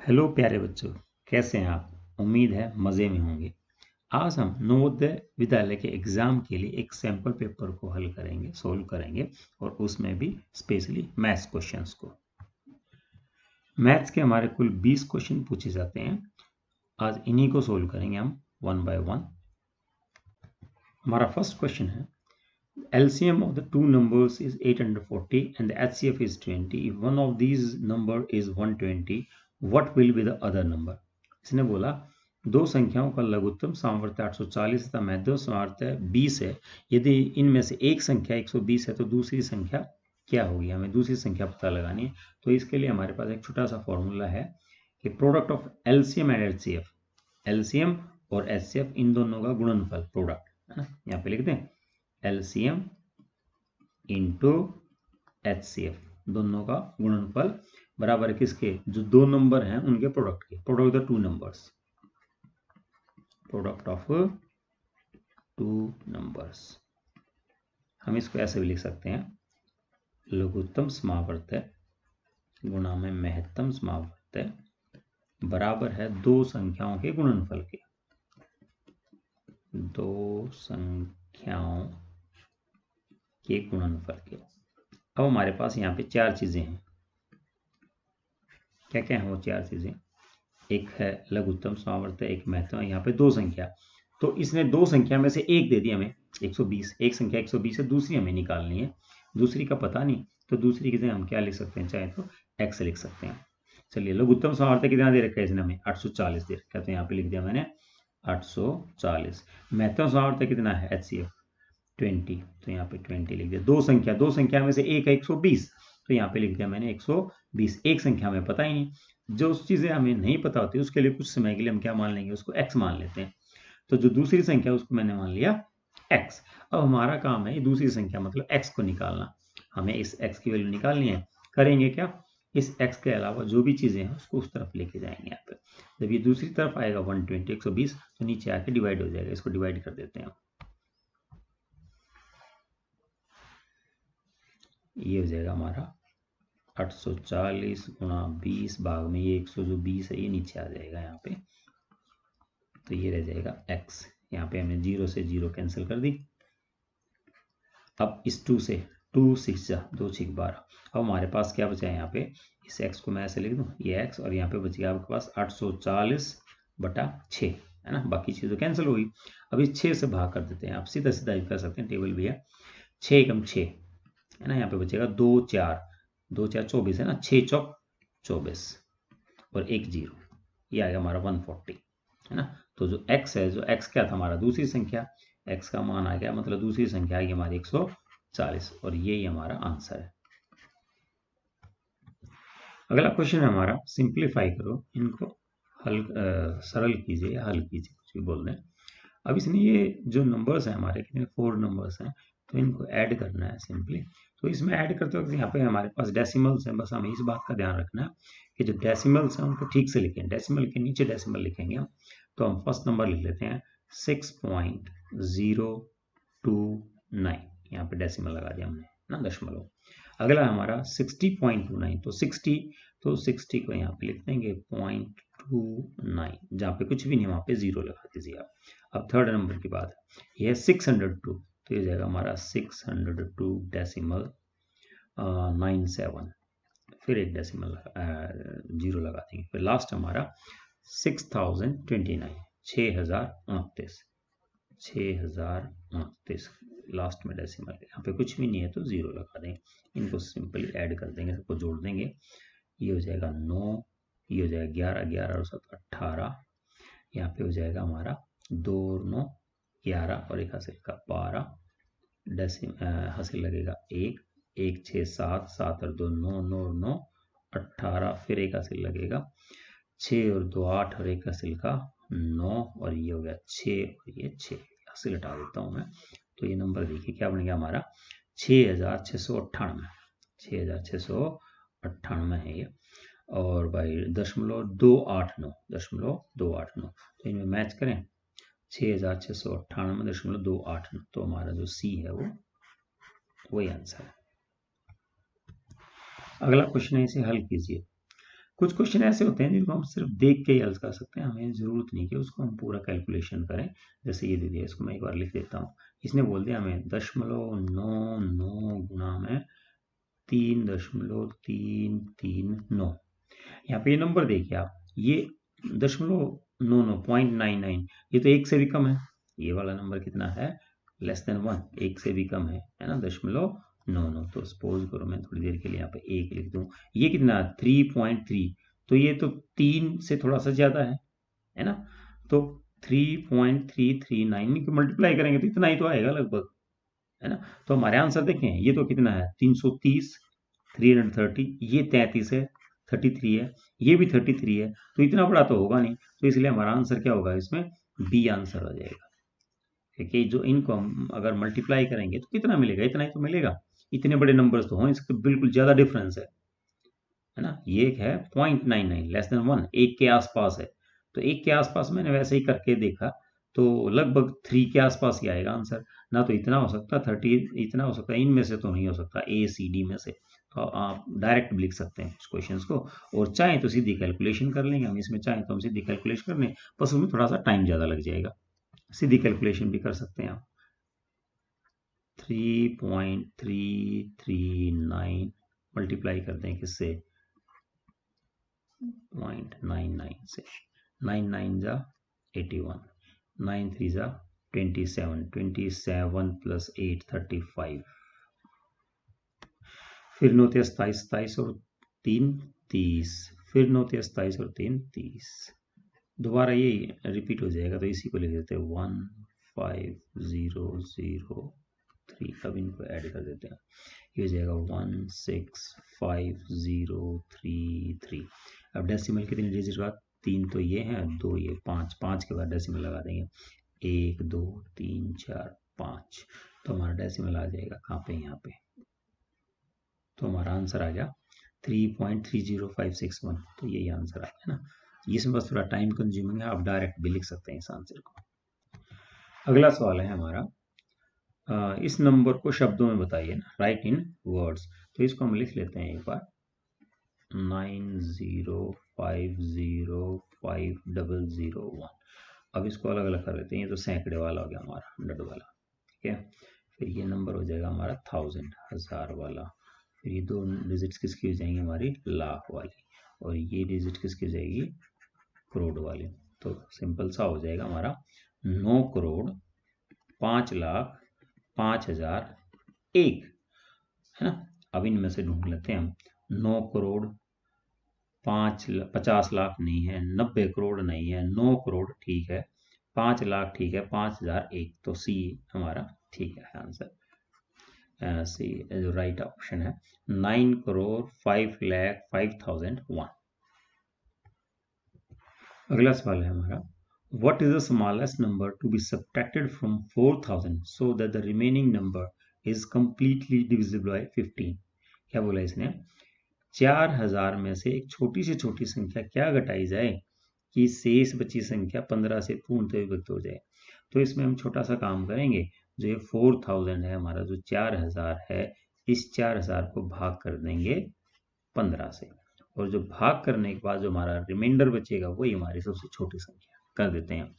Hello प्यारे बच्चों, कैसे हैं आप। उम्मीद है मज़े में होंगे। आज हम नवोदय विद्यालय के एग्ज़ाम के लिए एक सैम्पल पेपर को हल करेंगे, सोल्व करेंगे, और उसमें भी स्पेशली मैथ्स क्वेश्चंस को। मैथ्स के हमारे कुल 20 क्वेश्चन पूछे जाते हैं। आज इन्हीं को सोल्व करेंगे हम वन बाय वन। हमारा फर्स्ट क्वेश्चन है, LCM of the two numbers is 840 and the HCF is 20. If one of these number is 120, what will be the other number? इसने बोला दो संख्याओं का लघुत्तम सामर्थ्य 840 तथा मध्यम सामर्थ्य 20 है। यदि इनमें से एक संख्या 120 है तो दूसरी संख्या क्या होगी। हमें दूसरी संख्या पता लगानी है। तो इसके लिए हमारे पास एक छोटा सा फॉर्मूला है कि product of LCM and HCF, LCM और HCF इन दोनों का गुणनफल प्रोडक्ट है ना, यहाँ पे लिख दें LCM इंटू HCF, दोनों का गुणनफल बराबर किसके, जो दो नंबर हैं उनके प्रोडक्ट के, product of the two numbers, product of two numbers. हम इसको ऐसे भी लिख सकते हैं, लघुत्तम समावर्त्य गुणा में महत्तम समावर्त्य बराबर है दो संख्याओं के गुणनफल के, दो संख्याओं के गुणनफल के। अब हमारे पास यहाँ पे चार चीजें हैं। क्या क्या है वो चार चीजें, एक है लघुत्तम सामर्थ्य, एक महत्तम, यहाँ पे दो संख्या। तो इसने दो संख्या में से एक दे दी हमें 120, एक संख्या 120 है, दूसरी हमें निकालनी है, दूसरी का पता नहीं, तो दूसरी की जगह हम क्या लिख सकते हैं, चाहे तो x लिख सकते हैं। चलिए, लघुत्तम सामर्थ्य कितना दे रखा है इसने हमें, 840 दे रखा है, तो यहाँ पे लिख दिया मैंने 840। महत्तम सामर्थ्य कितना है HCF 20, तो यहाँ पे 20 लिख दिया। दो संख्या में से एक है 120, तो यहाँ पे लिख दिया मैंने 120। एक संख्या में पता ही नहीं, जो चीजें हमें नहीं पता होती उसके लिए कुछ समय के लिए हम क्या मान लेंगे, उसको x मान लेते हैं। तो जो दूसरी संख्या उसको मैंने मान लिया x। अब हमारा काम है दूसरी संख्या मतलब x को निकालना। हमें इस x की वैल्यू निकालनी है। करेंगे क्या, इस x के अलावा जो भी चीजें हैं उसको उस तरफ लेके जाएंगे। यहाँ पे जब ये दूसरी तरफ आएगा 120 120, तो नीचे आके डिवाइड हो जाएगा। इसको डिवाइड कर देते हैं, ये हो जाएगा हमारा 840 गुणा 20 भाग में ये 120 है, ये नीचे आ जाएगा यहाँ पे, तो ये रह जाएगा x। यहाँ पे हमने 0 से 0 कैंसिल कर दी। अब इस 2 से 2 6 जा 2 6 12। अब हमारे पास क्या बचा है, यहाँ पे इस x को मैं ऐसे लिख दूँ, ये x, और यहाँ पे बच गया आपके पास 840/6 है ना, बाकी चीज़ तो कैंसिल होगी। अब इस 6 से भाग कर देते हैं, आप सीधा सीधा भी कर सकते हैं, टेबल भी है। 6 एकम 6 है ना, यहाँ पे बचेगा 2 4 2 4 24 है ना, 6 चौक 24 और 1 0, ये आएगा हमारा 140 है ना। तो जो x है, जो x क्या था हमारा दूसरी संख्या, x का मान आ गया, मतलब दूसरी संख्या आ गई हमारी 140, और यही हमारा आंसर है। अगला क्वेश्चन है हमारा, सिंप्लीफाई करो, इनको हल सरल कीजिए या हल कीजिए, कुछ भी बोल रहे हैं। अब इसमें ये जो नंबर्स हैं हमारे, कितने 4 नंबर्स हैं, तो इनको ऐड करना है सिंपली। तो इसमें ऐड करते वक्त यहाँ पे हमारे पास डेसिमल्स हैं, बस हमें इस बात का ध्यान रखना है कि जो डेसिमल्स हैं उनको ठीक से लिखें, डेसिमल के नीचे डेसिमल लिखेंगे हम। तो हम फर्स्ट नंबर लिख लेते हैं 6.029, यहाँ पे डेसिमल लगा दिया हमने ना, दशमलव। अगला हमारा 60.29, तो 60 को यहाँ पे लिख देंगे 0.29, जहाँ पे कुछ भी नहीं वहाँ पे 0 लगा दीजिए आप। अब थर्ड नंबर की बात है, यह 602, तो ये जाएगा हमारा 602.97, फिर एक डेसिमल 0 लगा देंगे। फिर लास्ट हमारा 6029, 6029, लास्ट में डेसिमल, यहाँ पे कुछ भी नहीं है तो 0 लगा देंगे। इनको सिंपली ऐड कर देंगे, सबको जोड़ देंगे, ये हो जाएगा 9, ये हो जाएगा 11, 11 और 7 18, यहाँ पे हो जाएगा हमारा 2 और 9 11 और एक हासिल का 12, हासिल लगेगा 1 1 6 7 7 और 2 9 9 और 9 18, फिर एक हासिल लगेगा 6 और 2 8 और एक हासिल का 9, और ये हो गया 6 और ये 6, हासिल हटा देता हूँ मैं। तो ये नंबर देखिए क्या बन गया हमारा 6698, 6698 है ये। और भाई 0.289, 0.289, तो इनमें मैच करें 6698.289, तो हमारा जो सी है वो वही आंसर है। अगला क्वेश्चन है, इसे हल कीजिए। कुछ क्वेश्चन ऐसे होते हैं जिनको हम सिर्फ देख के ही हल कर सकते हैं, हमें जरूरत नहीं कि उसको हम पूरा कैलकुलेशन करें। जैसे ये दे दिया, इसको मैं एक बार लिख देता हूँ। इसने बोल दिया हमें 0.99 गुणा में 3.339। यहाँ पे ये नंबर देखिए आप, ये 0.99 ये तो 1 से भी कम है। ये वाला नंबर कितना है? लेस देन 1, 1 से भी कम है ना, 0.99। तो सपोज करो मैं थोड़ी देर के लिए यहाँ पे 1 लिख दूं। ये कितना? 3.3, तो ये तो 3 से थोड़ा सा ज्यादा है ना। तो 3.339 को मल्टीप्लाई करेंगे तो इतना ही तो आएगा लगभग, है ना। तो हमारे आंसर देखें, ये तो कितना है? 330, 330, ये 33 है, 33 है, ये भी 33 है, तो इतना बड़ा तो होगा नहीं। तो इसलिए हमारा आंसर क्या होगा? इसमें बी आंसर हो जाएगा। क्योंकि जो इनको हम अगर मल्टीप्लाई करेंगे तो कितना मिलेगा? इतना ही तो मिलेगा। इतने बड़े नंबर्स तो हों, इसके बिल्कुल ज्यादा डिफरेंस है ना। ये एक है 0.99, लेस देन 1, 1 के आसपास है। तो 1 के आसपास मैंने वैसे ही करके देखा तो लगभग 3 के आसपास ही आएगा आंसर। ना तो इतना हो सकता 30, इतना हो सकता, इनमें से तो नहीं हो सकता, ए सी डी में से। तो आप डायरेक्ट भी लिख सकते हैं इस क्वेश्चन को, और चाहें तो सीधी कैलकुलेशन कर लेंगे हम इसमें, चाहें तो हम सीधी कैलकुलेशन कर लें, बस उसमें थोड़ा सा टाइम ज़्यादा लग जाएगा। सीधी कैलकुलेशन भी कर सकते हैं आप। 3.339 मल्टीप्लाई करते हैं किससे? 0.99 से। 9 जा 81, 9 3 जा 27, 27 प्लस 8 35, फिर 9 थे 27, 27 और 3 30, फिर 9 थे 27 और 3 30। दोबारा ये रिपीट हो जाएगा, तो इसी को लिख देते हैं 15003। अब इनको ऐड कर देते हैं, ये हो जाएगा 165033। अब डेसिमल कितने डिजिट के बाद? 3 तो ये हैं, 2 ये, 5, 5 के बाद डेसिमल लगा देंगे, 1 2 3 4 5। तो हमारा डेसिमल आ जाएगा कहाँ पे? यहाँ पे। तो हमारा आंसर आ गया 3.30561। तो यही आंसर आएगा ना। इसमें बस थोड़ा टाइम कंज्यूमिंग है, आप डायरेक्ट भी लिख सकते हैं इस आंसर को। अगला सवाल है हमारा, इस नंबर को शब्दों में बताइए ना, राइट इन वर्ड्स। तो इसको हम लिख लेते हैं एक बार, 905050001। अब इसको अलग अलग कर लेते हैं, ये तो सैकड़े वाला हो गया हमारा, 100 वाला, ठीक है। फिर ये नंबर हो जाएगा हमारा 1000, 1000 वाला। फिर ये 2 डिजिट्स किसकी हो जाएंगी? हमारी लाख वाली। और ये डिजिट किसकी हो जाएगी? करोड़ वाली। तो सिंपल सा हो जाएगा हमारा 9,05,05,001, है ना। अब इनमें से ढूंढ लेते हैं हम। 9 करोड़ 50 लाख नहीं है, 90 करोड़ नहीं है, 9 करोड़ ठीक है, 5 लाख ठीक है, 5001। तो सी हमारा ठीक है आंसर। सी जो राइट ऑप्शन है, 9,05,05,001। अगला सवाल है हमारा, what is the smallest number to be subtracted from 4000 so that the remaining number is completely divisible by 15? क्या बोला इसने? 4000 में से एक छोटी से छोटी संख्या क्या घटाई जाए कि शेष बची संख्या 15 से पूर्णतः विभक्त हो जाए। तो इसमें हम छोटा सा काम करेंगे, जो ये 4000 है हमारा, जो 4000 है, इस 4000 को भाग कर देंगे 15 से, और जो भाग करने के बाद जो हमारा रिमाइंडर बचेगा वही हमारी सबसे छोटी संख्या कर देते हैं।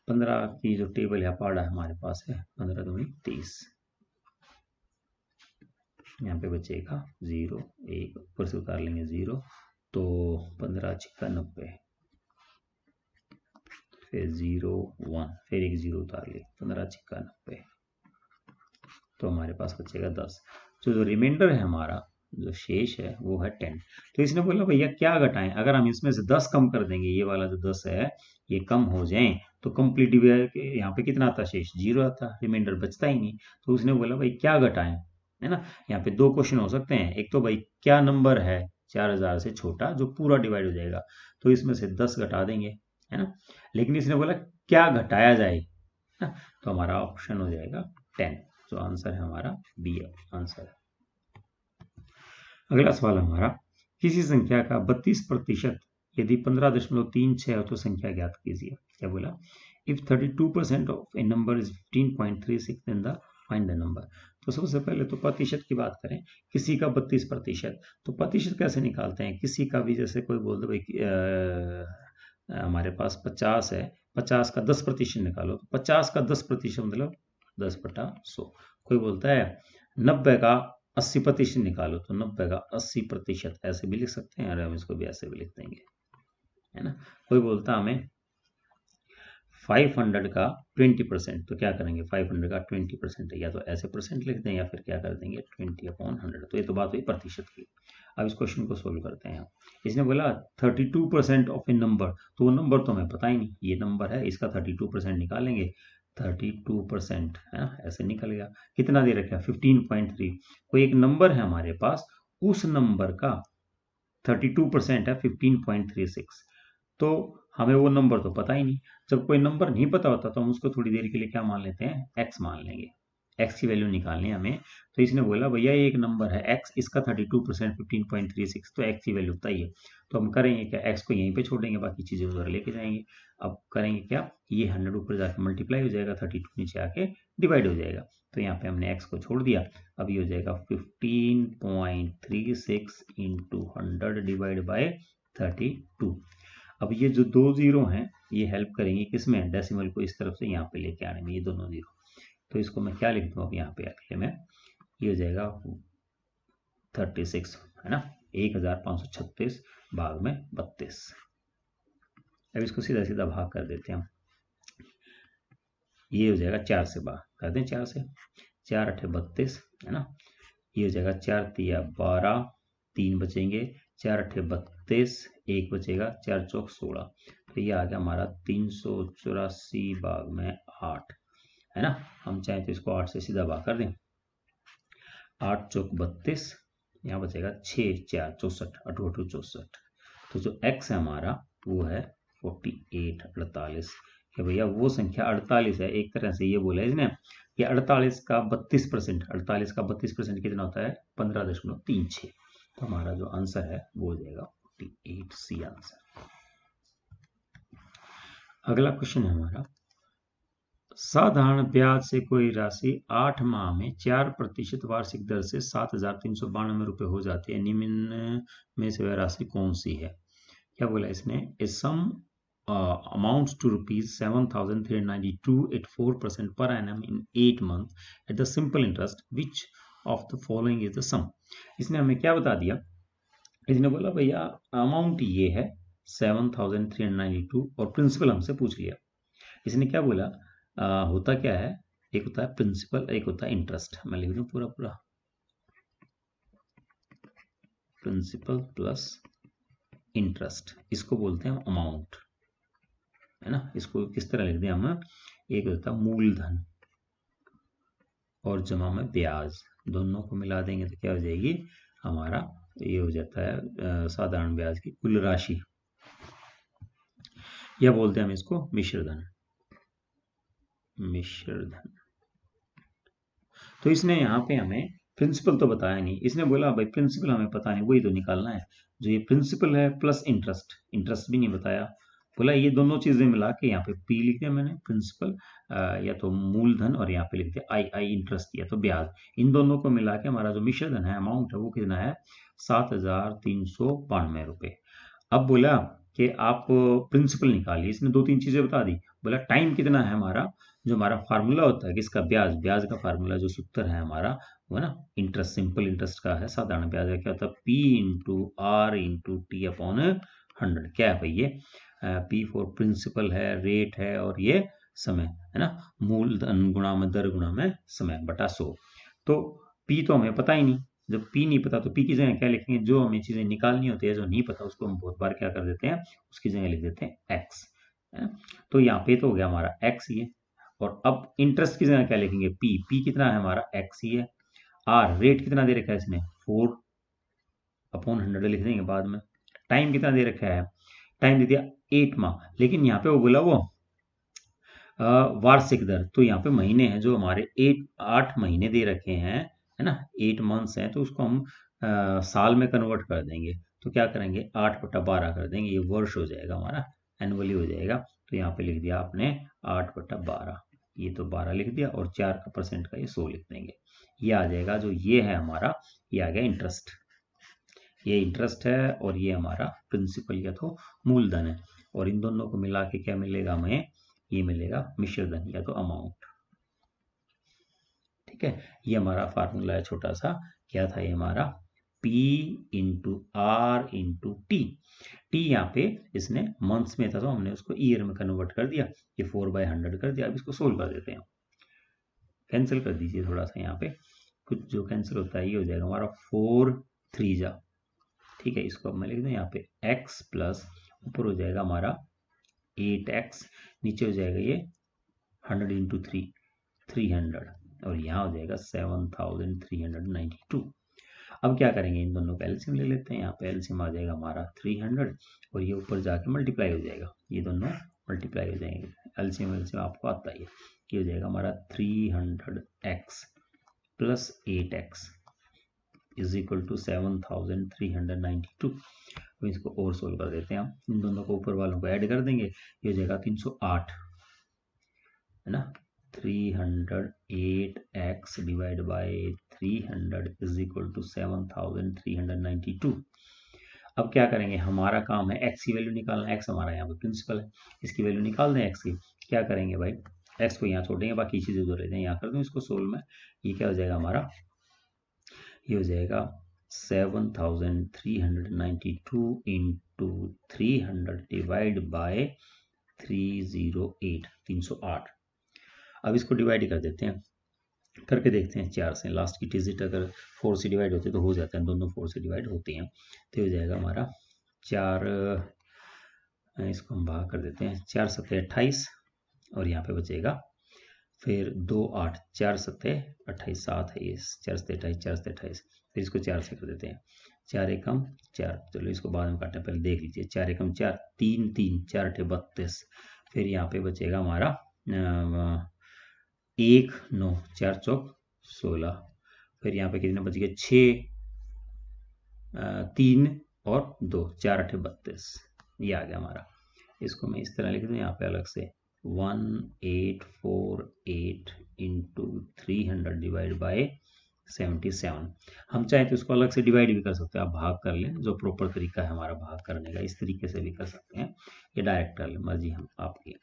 15 की जो टेबल या पाड़ा हमारे पास है, 15 दूनी 30, यहाँ पे बचेगा 0, 1 ऊपर से उतार लेंगे 0, तो 15 छिक्का 90, फिर 0 1, फिर एक 0 उतार लिए, 15 छिक्का 90, तो हमारे पास बचेगा 10। तो जो रिमाइंडर है हमारा, जो शेष है वो है 10। तो इसने बोला भैया क्या घटाएं? अगर हम इसमें से 10 कम कर देंगे, ये वाला जो 10 है ये कम हो जाए, तो कंप्लीट यहाँ पे कितना आता? शेष 0 आता, रिमाइंडर बचता ही नहीं। तो उसने बोला भाई क्या घटाएं, है ना। यहाँ पे 2 क्वेश्चन हो सकते हैं, एक तो भाई क्या नंबर है 4000 से छोटा जो पूरा डिवाइड हो जाएगा, तो इसमें से 10 घटा देंगे, है ना। लेकिन इसने बोला क्या घटाया जाए ना, तो हमारा ऑप्शन हो जाएगा 10। जो आंसर है हमारा बी आंसर है। अगला सवाल हमारा, किसी संख्या का 32% यदि 15.36 हो तो संख्या ज्ञात कीजिए। क्या बोला? If 32% of a number is 15.36 then the find the number. तो सबसे पहले तो प्रतिशत की बात करें, किसी का 32%, तो प्रतिशत कैसे निकालते हैं? किसी का भी, जैसे कोई बोल दो भाई हमारे पास 50 है, 50 का 10% निकालो, तो 50 का 10% मतलब 10/100। कोई बोलता है 90 का 80% निकालो, तो 90 का 80%, ऐसे भी लिख सकते हैं, और हम इसको भी ऐसे भी लिख देंगे, है ना। कोई बोलता हमें 500 का 20%, तो क्या करेंगे, 500 का 20% है, या तो ऐसे परसेंट लिख दें या फिर क्या कर देंगे 20/100। तो ये तो बात हुई प्रतिशत की। अब इस क्वेश्चन को सोल्व करते हैं। इसने बोला 32% ऑफ ए नंबर, तो वो नंबर तो हमें पता ही नहीं, ये नंबर है, इसका 32% निकालेंगे, 32% है ना, ऐसे निकल गया। कितना दे रखा है 15.3। कोई एक नंबर है हमारे पास, उस नंबर का 32% है 15.36, तो हमें वो नंबर तो पता ही नहीं। जब कोई नंबर नहीं पता होता तो हम उसको थोड़ी देर के लिए क्या मान लेते हैं, एक्स मान लेंगे, एक्स की वैल्यू निकालनी है हमें। तो इसने बोला भैया ये एक नंबर है एक्स, इसका 32% 15.36, तो एक्स की वैल्यू बताइए। तो हम करेंगे क्या, एक्स को यहीं पे छोड़ेंगे, बाकी चीजें उधर लेके जाएंगे। अब करेंगे क्या, ये 100 ऊपर जाके मल्टीप्लाई हो जाएगा, 32 नीचे आके डिवाइड हो जाएगा। तो यहाँ पे हमने एक्स को छोड़ दिया, अब ये हो जाएगा 15.36 इंटू 100 डिवाइड बाय 32। अब ये जो 2 जीरो हैं ये हेल्प करेंगे किसमें, डेसिमल को इस तरफ से यहाँ पे लेके आने में, ये दोनों जीरो। तो इसको मैं क्या लिख दूँ अब यहाँ पे अगले में, ये हो जाएगा 36, है ना, 1536 भाग में 32। अब इसको सीधा सीधा भाग कर देते हैं हम, ये हो जाएगा 4 से भाग कर दें, 4 से, 4 8 32, है ना। ये हो जाएगा 4 तिया 12, 3 बचेंगे, 4 8 32, 1 बचेगा, 4 चौक 16। तो ये आ गया हमारा 384 भाग में 8, है ना। हम चाहें तो इसको 8 से सीधा भाग कर दें, 8 चौक 32, यहाँ बचेगा 6 4 64, 8 8 64। तो जो x है हमारा वो है 48 48। कि भैया वो संख्या 48 है, एक तरह से ये बोला है इसने कि 48 का 32%, 48 का 32% कितना होता है 15.36। तो हमारा जो आंसर है वो हो जाएगा 48, सी आंसर। अगला क्वेश्चन है हमारा, साधारण ब्याज से कोई राशि 8 माह में 4% वार्षिक दर से 7,392 रुपए हो जाती है, निम्न में से वह राशि कौन सी है? क्या बोला इसने, ए सम amounts to rupees 7,392 at 4% per annum in 8 months at the simple interest, which of the following is the sum? इसने हमें क्या बता दिया, इसने बोला भैया अमाउंट ये है 7,392 और प्रिंसिपल हमसे पूछ लिया। इसने क्या बोला, होता क्या है, एक होता है प्रिंसिपल, एक होता है इंटरेस्ट। मैं लिख दूं पूरा पूरा, प्रिंसिपल प्लस इंटरेस्ट, इसको बोलते हैं अमाउंट, है ना। इसको किस तरह लिख दें हम, एक होता है मूलधन और जमा में ब्याज, दोनों को मिला देंगे तो क्या हो जाएगी हमारा, ये हो जाता है साधारण ब्याज की कुल राशि, या बोलते हैं हम इसको मिश्रधन, मिश्रधन। तो इसने यहाँ पे हमें प्रिंसिपल तो बताया नहीं, इसने बोला भाई प्रिंसिपल हमें पता नहीं, वही तो निकालना है। जो ये प्रिंसिपल है प्लस इंटरेस्ट, इंटरेस्ट भी नहीं बताया, बोला ये दोनों चीजें मिला के यहाँ पे पी लिख दिया मैंने, प्रिंसिपल या तो मूलधन, और यहाँ पे लिख दिया आई आई इंटरेस्ट या तो ब्याज। इन दोनों को मिला के हमारा जो मिश्रधन है अमाउंट है वो कितना है 7,392 रुपए। अब बोला कि आप प्रिंसिपल निकालिए, इसने 2-3 चीजें बता दी। बोला टाइम कितना है हमारा, जो हमारा फार्मूला होता है किसका, ब्याज, ब्याज का फार्मूला जो सूत्र है हमारा वो है ना इंटरेस्ट, सिंपल इंटरेस्ट का है, साधारण ब्याज का क्या होता है P into R into T upon 100। क्या है भाई ये, P फॉर प्रिंसिपल है, रेट है, और ये समय है ना, मूलधन गुणा में दर गुणा में समय बटा 100। तो P तो हमें पता ही नहीं, जब P नहीं पता तो P की जगह क्या लिखेंगे, जो हमें चीजें निकालनी होती है जो नहीं पता उसको हम बहुत बार क्या कर देते हैं, उसकी जगह लिख देते हैं x, है ना। तो यहाँ पे तो हो गया हमारा x ये, और अब इंटरेस्ट की जगह क्या लिखेंगे P, P कितना है हमारा x ही है, R रेट कितना दे रखा है इसने 4/100 लिख देंगे बाद में, टाइम कितना दे रखा है, टाइम दे दिया 8 माह, लेकिन यहाँ पे वो बोला वो वार्षिक दर, तो यहाँ पे महीने हैं जो हमारे 8 महीने दे रखे हैं, है ना, 8 मंथ्स हैं, तो उसको हम साल में कन्वर्ट कर देंगे। तो क्या करेंगे 8/12 कर देंगे, ये वर्ष हो जाएगा हमारा, एनुअली हो जाएगा। तो यहाँ पे लिख दिया आपने 8/12, ये तो 12 लिख दिया और 4% का ये 100 लिख देंगे। ये आ जाएगा जो ये है हमारा, ये आ गया इंटरेस्ट। ये इंटरेस्ट है और ये हमारा प्रिंसिपल या तो मूलधन है, और इन दोनों को मिला के क्या मिलेगा हमें, ये मिलेगा मिश्रधन या तो अमाउंट। ठीक है, ये हमारा फार्मूला है छोटा सा, क्या था ये हमारा, P into R into T. T यहाँ पे इसने मंथ्स में था तो हमने उसको ईयर में कन्वर्ट कर दिया, ये 4/100 कर दिया। अब इसको सोल्व कर देते हैं, कैंसिल कर दीजिए थोड़ा सा, यहाँ पे कुछ जो कैंसिल होता है ये हो जाएगा हमारा 4 3 जा। ठीक है, इसको अब मैं लिख दूँ यहाँ पे x प्लस ऊपर हो जाएगा हमारा 8x, नीचे हो जाएगा ये 100 इंटू 3 300, और यहाँ हो जाएगा 7392। अब क्या करेंगे, इन दोनों का एलसीएम ले लेते हैं। यहाँ पे एलसीएम आ जाएगा हमारा 300 और ये ऊपर जाके मल्टीप्लाई हो जाएगा, ये दोनों मल्टीप्लाई हो जाएंगे। एलसीएम आपको आता ही है, ये हो जाएगा हमारा 300x plus 8x is equal to 7392। अब इसको और सोल्व कर देते हैं हम, इन दोनों को ऊपर वालों को ऐड कर देंगे, ये हो जाएगा 308 है ना। 308x divide by 300 is equal to 7392। अब क्या करेंगे, हमारा काम है x की वैल्यू निकालना, x हमारा यहाँ पे प्रिंसिपल है, इसकी वैल्यू निकाल दें x की। क्या करेंगे भाई, x को यहाँ छोड़ देंगे, बाकी चीजें उधर लेते हैं, यहाँ कर दूँ इसको सोल्व में। ये क्या हो जाएगा हमारा, ये हो जाएगा 7392 इंटू 300 डिवाइड बाय 308 308। अब इसको डिवाइड कर देते हैं, करके देखते हैं 4 से, लास्ट की डिजिट अगर 4 से डिवाइड होते तो हो जाता है, दोनों 4 से डिवाइड होते हैं, तो हो जाएगा हमारा 4, इसको हम भाग कर देते हैं, 4 7 28 और यहाँ पे बचेगा फिर 2 8 4 7 28 7 है, ये 4 7 28 4 7 28, फिर इसको 4 से कर देते हैं, 4 एकम 4, चलो इसको बाद में काटते हैं, पहले देख लीजिए, 4 एकम 4 3 3 4 32, फिर यहाँ पे बचेगा हमारा 1 9 4 चौक 16, फिर यहाँ पे कितने बच गए 6 3 और 2 4 8 32, ये आ गया हमारा। इसको मैं इस तरह लिख दूँ यहाँ पे अलग से 1848 इंटू 300 डिवाइड बाय 77। हम चाहे तो इसको अलग से डिवाइड भी कर सकते हैं, आप भाग कर लें, जो प्रॉपर तरीका है हमारा भाग करने का, इस तरीके से भी कर सकते हैं, ये डायरेक्ट कर लें, मर्जी हम आपकी।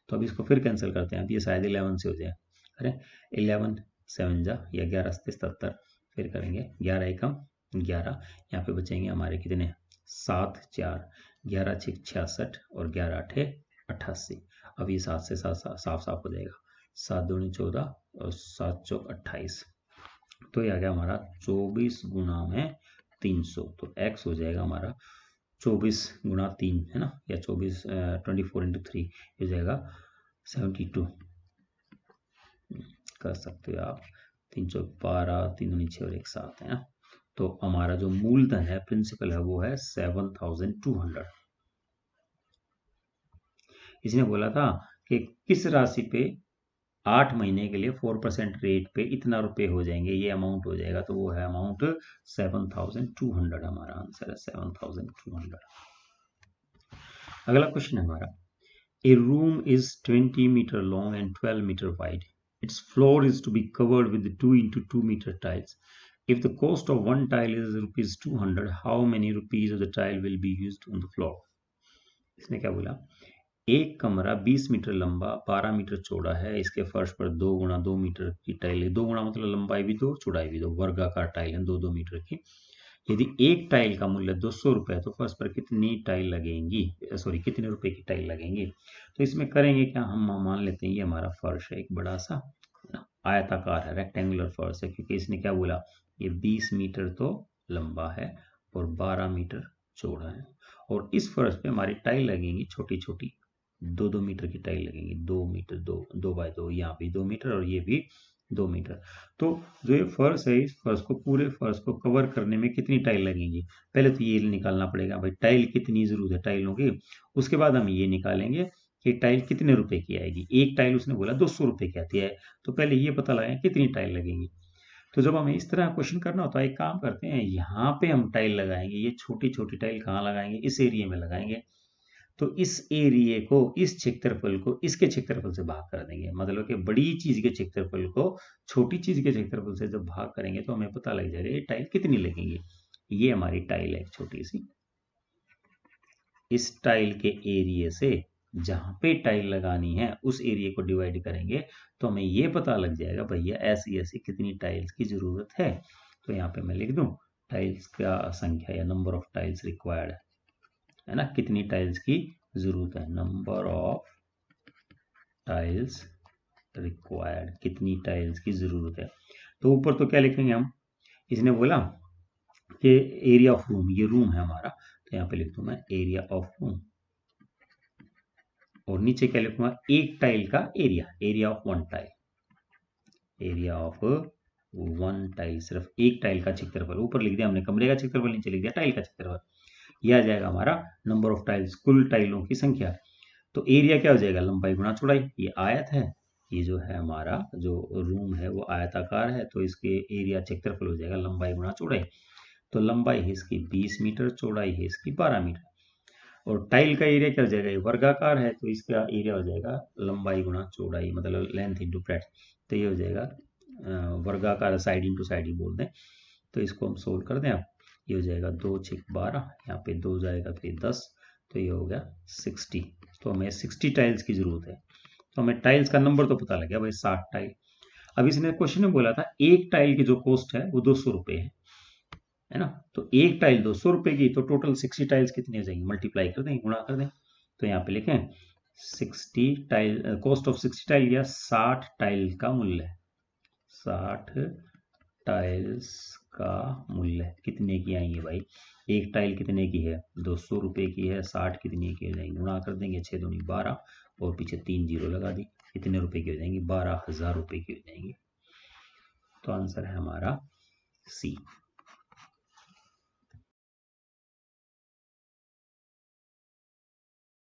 तो अब इसको फिर कैंसिल करते हैं, अब ये शायद 11 से हो जाए, अरे 11 7 जा या 11 77, फिर करेंगे 11 एकम 11, यहाँ पे बचेंगे हमारे कितने 7 4 11 6 66 और 11 8 88। अब ये 7 से 7 साफ साफ हो जाएगा, 7 दूनी 14 और 7 चौक 28, तो ये आ गया हमारा 24 गुना में 300, तो x हो जाएगा हमारा 24 गुना 3 है ना, या 24 24 इंटू 3 हो जाएगा 72, कर सकते हो आप, 312 3 दूनी 6 और 1 7 है ना। तो हमारा जो मूलधन है प्रिंसिपल है वो है 7200। इसने बोला था कि किस राशि पे 8 महीने के लिए 4% रेट पे इतना रुपए हो जाएंगे, ये अमाउंट हो जाएगा, तो वो है अमाउंट 7200, हमारा आंसर है 7200। अगला क्वेश्चन है हमारा, a room is 20 metre long and 12 metre wide, its floor is to be covered with 2 into 2 meter tiles. If the cost of one tile is ₹200, how many rupees of the tile will be used on the floor? इसने क्या बोला, एक कमरा 20 metre लंबा 12 metre चौड़ा है, इसके फर्श पर 2 गुणा 2 मीटर की टाइल है, 2 गुणा मतलब लंबाई भी 2 चौड़ाई भी 2, वर्गाकार टाइल है 2 मीटर की। यदि एक टाइल का मूल्य 200 रुपए है तो फर्श पर कितनी टाइल लगेंगी, सॉरी कितने रुपए की टाइल लगेंगी। तो इसमें करेंगे क्या, हम मान लेते हैं ये हमारा फर्श है, एक बड़ा सा आयताकार है, रेक्टेंगुलर फर्श है, क्योंकि इसने क्या बोला, ये 20 मीटर तो लंबा है और 12 मीटर चौड़ा है, और इस फर्श पे हमारी टाइल लगेंगी छोटी छोटी 2-2 मीटर की टाइल लगेंगी, 2 मीटर 2 बाय 2, यहाँ भी 2 मीटर और ये भी 2 मीटर। तो जो ये फर्श है, इस फर्श को पूरे फर्श को कवर करने में कितनी टाइल लगेंगी, पहले तो ये निकालना पड़ेगा भाई, टाइल कितनी जरूरत है टाइलों की, उसके बाद हम ये निकालेंगे कि टाइल कितने रुपए की आएगी। एक टाइल उसने बोला 200 रुपए की आती है, तो पहले ये पता लगाएं कितनी टाइल लगेंगी। तो जब हमें इस तरह क्वेश्चन करना होता है, एक काम करते हैं, यहाँ पे हम टाइल लगाएंगे, ये छोटी छोटी टाइल कहाँ लगाएंगे, इस एरिया में लगाएंगे। तो इस एरिया को, इस क्षेत्रफल को इसके क्षेत्रफल से भाग कर देंगे। मतलब कि बड़ी चीज के क्षेत्रफल को छोटी चीज के क्षेत्रफल से जब भाग करेंगे तो हमें पता लग जाएगा ये टाइल कितनी लगेंगी। ये हमारी टाइल है छोटी सी। इस टाइल के एरिया से जहां पे टाइल लगानी है उस एरिया को डिवाइड करेंगे तो हमें ये पता लग जाएगा भैया ऐसी ऐसी कितनी टाइल्स की जरूरत है। तो यहाँ पे मैं लिख दूं टाइल्स का संख्या या नंबर ऑफ टाइल्स रिक्वायर्ड है ना, कितनी टाइल्स की जरूरत है, नंबर ऑफ टाइल्स रिक्वायर्ड, कितनी टाइल्स की जरूरत है। तो ऊपर तो क्या लिखेंगे हम, इसने बोला कि एरिया ऑफ रूम, ये रूम है हमारा, तो यहाँ पे लिख दूं मैं एरिया ऑफ रूम। और नीचे क्या लिखूंगा, एक टाइल का area, area of one tile, area of one tile, सिर्फ एक टाइल का क्षेत्रफल। ऊपर लिख दिया हमने कमरे का क्षेत्रफल, नीचे लिख दिया टाइल का क्षेत्रफल। यह आ जाएगा हमारा नंबर ऑफ टाइल्स, कुल टाइलों की संख्या। तो एरिया क्या हो जाएगा, लंबाई गुणा चौड़ाई। ये आयत है, ये जो है हमारा जो रूम है वो आयताकार है, तो इसके एरिया क्षेत्रफल हो जाएगा लंबाई गुणा चौड़ाई। तो लंबाई है इसकी 20 मीटर, चौड़ाई है इसकी 12 मीटर। और टाइल का एरिया क्या हो जाएगा, ये वर्गाकार है तो इसका एरिया हो जाएगा लंबाई गुणा चौड़ाई, मतलब लेंथ इंटू ब्रेड्थ। तो ये हो जाएगा वर्गाकार, साइड इंटू साइड ही बोल दें। तो इसको हम सोल्व कर दें आप, ये हो जाएगा 2 6 12, यहाँ पे 2 जाएगा फिर 10, तो ये हो गया 60। तो हमें 60 टाइल्स की जरूरत है। तो हमें टाइल्स का नंबर तो पता लग गया भाई 60 टाइल। अब इसने क्वेश्चन में बोला था एक टाइल की जो कॉस्ट है वो 200 रुपये है ना। तो एक टाइल 200 रुपये की, तो टोटल 60 टाइल्स कितनी हो जाएंगी, मल्टीप्लाई कर दें, गुणा कर दें। तो यहाँ पे लिखें 60 टाइल, कॉस्ट ऑफ 60 टाइल या 60 टाइल का मूल्य, 60 टाइल्स का मूल्य कितने की आएंगे भाई, एक टाइल कितने की है 200 रुपये की है, 60 कितने की हो जाएंगी, गुणा कर देंगे, 6 दूनी 12 और पीछे 3 जीरो लगा दी, कितने रुपए की हो जाएंगी, 12,000 रुपये की हो जाएंगी। तो आंसर है हमारा सी।